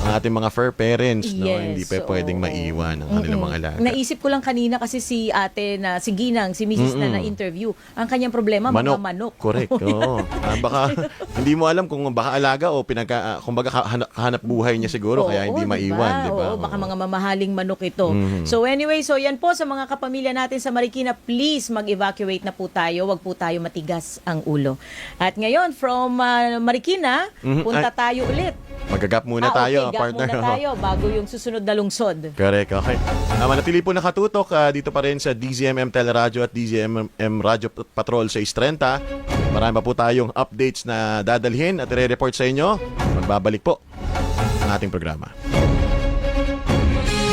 ang ating mga fur parents, no? Yes, Hindi pa pwedeng maiwan ang kanilang mga alaga. Naisip ko lang kanina kasi si ate na si Ginang, si Mrs. na na-interview, ang kanyang problema mga manok. Correct. Oo. Baka hindi mo alam kung baka alaga o kumbaga hanap buhay niya siguro kaya hindi maiwan, di ba? Oo, baka mga mamahaling manok ito. So anyway, so yan po sa mga kapamilya natin sa Marikina, please mag-evacuate na po tayo. Wag po tayo matigas ang ulo. At ngayon, from Marikina, punta tayo ulit. Magagap muna tayo, gap partner. muna tayo bago yung susunod na lungsod. Correct, okay. Manatili po nakatutok dito pa rin sa DZMM Teleradyo at DZMM Radyo Patrol sa 630. Marami pa po tayong updates na dadalhin at i-report sa inyo. Magbabalik po ang ating programa.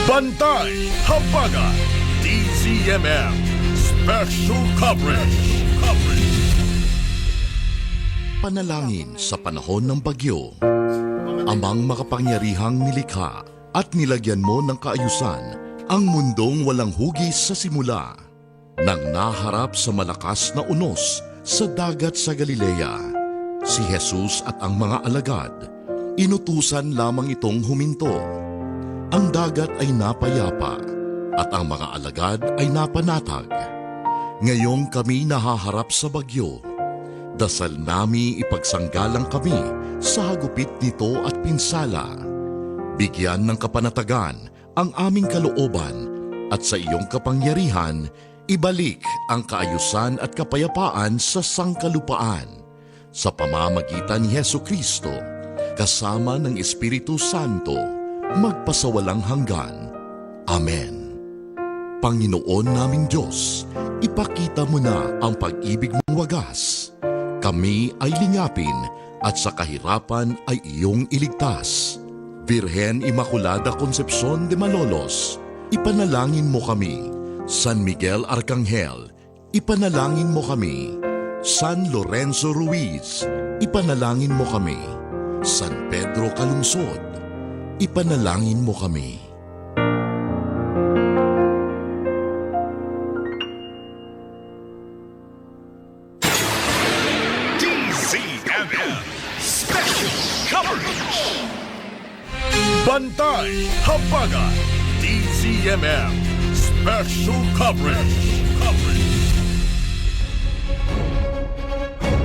Bantay Habagat DZMM Special Coverage. Panalangin sa panahon ng bagyo. Amang makapangyarihang nilikha at nilagyan mo ng kaayusan ang mundong walang hugis sa simula. Nang naharap sa malakas na unos sa dagat sa Galilea, si Jesus at ang mga alagad, inutusan lamang itong huminto. Ang dagat ay napayapa at ang mga alagad ay napanatag. Ngayong kami nahaharap sa bagyo, dasal nami ipagsanggalang kami sa hagupit nito at pinsala. Bigyan ng kapanatagan ang aming kalooban at sa iyong kapangyarihan, ibalik ang kaayusan at kapayapaan sa sangkalupaan. Sa pamamagitan ni Hesukristo, kasama ng Espiritu Santo, magpasawalang hanggan. Amen. Panginoon naming Diyos, ipakita mo na ang pag-ibig mong wagas. Kami ay lingapin at sa kahirapan ay iyong iligtas. Virhen Immaculada Concepcion de Malolos, ipanalangin mo kami. San Miguel Arcangel, ipanalangin mo kami. San Lorenzo Ruiz, ipanalangin mo kami. San Pedro Calungsod, ipanalangin mo kami. Bantay Habagat DZMM Special Coverage.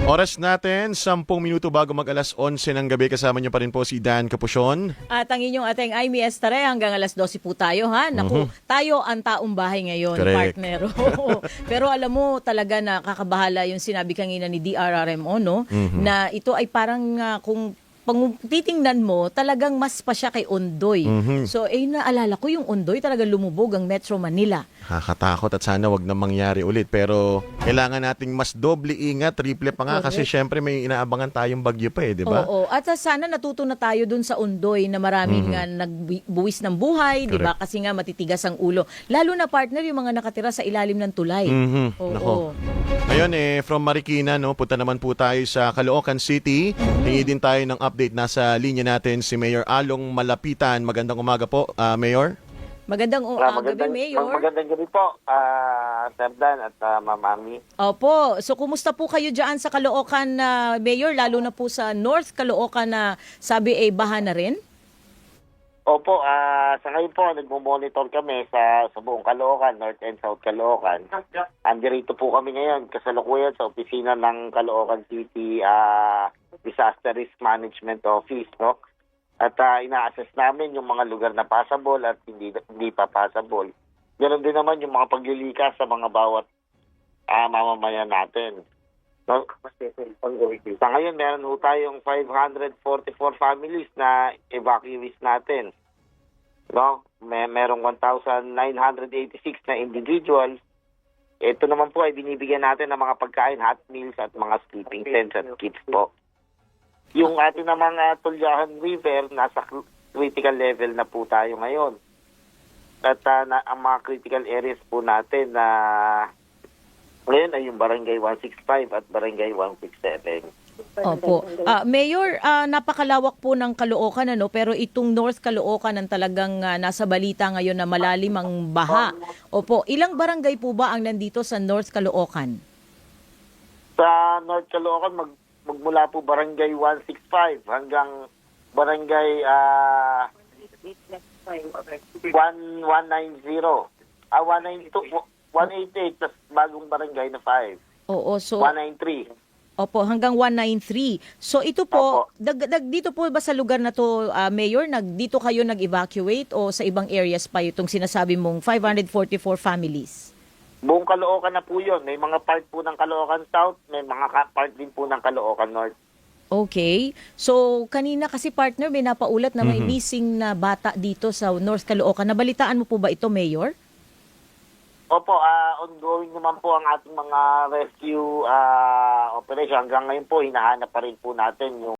Oras natin, 10 minuto bago mag-alas 11 ng gabi. Kasama niyo pa rin po si Dan Capucion. At ang inyong ateng Amy Estare, hanggang alas 12 po tayo, ha? Naku, tayo ang taong bahay ngayon, partner. Pero alam mo, talaga nakakabahala yung sinabi kanina ni DRRMO, no? Na ito ay parang kung titingnan mo, talagang mas pa siya kay Ondoy. So, naalala ko yung Ondoy, talagang lumubog ang Metro Manila. Nakakatakot at sana wag na mangyari ulit. Pero kailangan nating mas doble ingat, triple pa nga. Kasi syempre may inaabangan tayong bagyo pa di ba? Oo. At sana natuto na tayo dun sa Ondoy na maraming nga nagbuwis ng buhay, di ba? Kasi nga matitigas ang ulo. Lalo na partner yung mga nakatira sa ilalim ng tulay. Nako. Ngayon from Marikina, no, punta naman po tayo sa Caloocan City. Hingi din tayo ng update. Nasa linya natin si Mayor Along Malapitan. Magandang umaga po, Mayor. Magandang gabi, Mayor. Magandang gabi po, Sir Dan at Ma'am Ami. Opo. So, kumusta po kayo dyan sa Caloocan, Mayor? Lalo na po sa North Caloocan na sabi baha na rin? Opo, sa ngayon po, nagmo-monitor kami sa buong Caloocan, North and South Caloocan. Andirito po kami ngayon, kasalukuyan sa opisina ng Caloocan City Disaster Risk Management Office, no? At ina-assess namin yung mga lugar na passable at hindi pa passable. Ganoon din naman yung mga paglilikas sa mga bawat mamamayan natin. No? Sa ngayon, meron ho tayong 544 families na evacuees natin. No? Merong 1,986 na individuals. Ito naman po ay binibigyan natin ng mga pagkain, hot meals at mga sleeping tents at kits po. Yung ating namang Tulyahan River, nasa critical level na po tayo ngayon. At ang mga critical areas po natin na ngayon ay yung Barangay 165 at Barangay 167. Opo. Mayor, napakalawak po ng Caloocan, pero itong North Caloocan ang talagang nasa balita ngayon na malalim ang baha. Opo, ilang barangay po ba ang nandito sa North Caloocan? Sa North Caloocan, magmula po Barangay 165 hanggang Barangay 190. 192, 188, tas bagong barangay na 5. Oo, so 193. opo, hanggang 193. So ito po, Opo. dito po ba sa lugar na to, Mayor, dito kayo nag-evacuate o sa ibang areas pa itong sinasabi mong 544 families? Buong Caloocan na po yun. May mga part po ng Caloocan South, may mga part din po ng Caloocan North. Okay. So, kanina kasi partner, may napaulat na may missing na bata dito sa North Caloocan. Nabalitaan mo po ba ito, Mayor? Opo, ongoing naman po ang ating mga rescue operation. Hanggang ngayon po, hinahanap pa rin po natin yung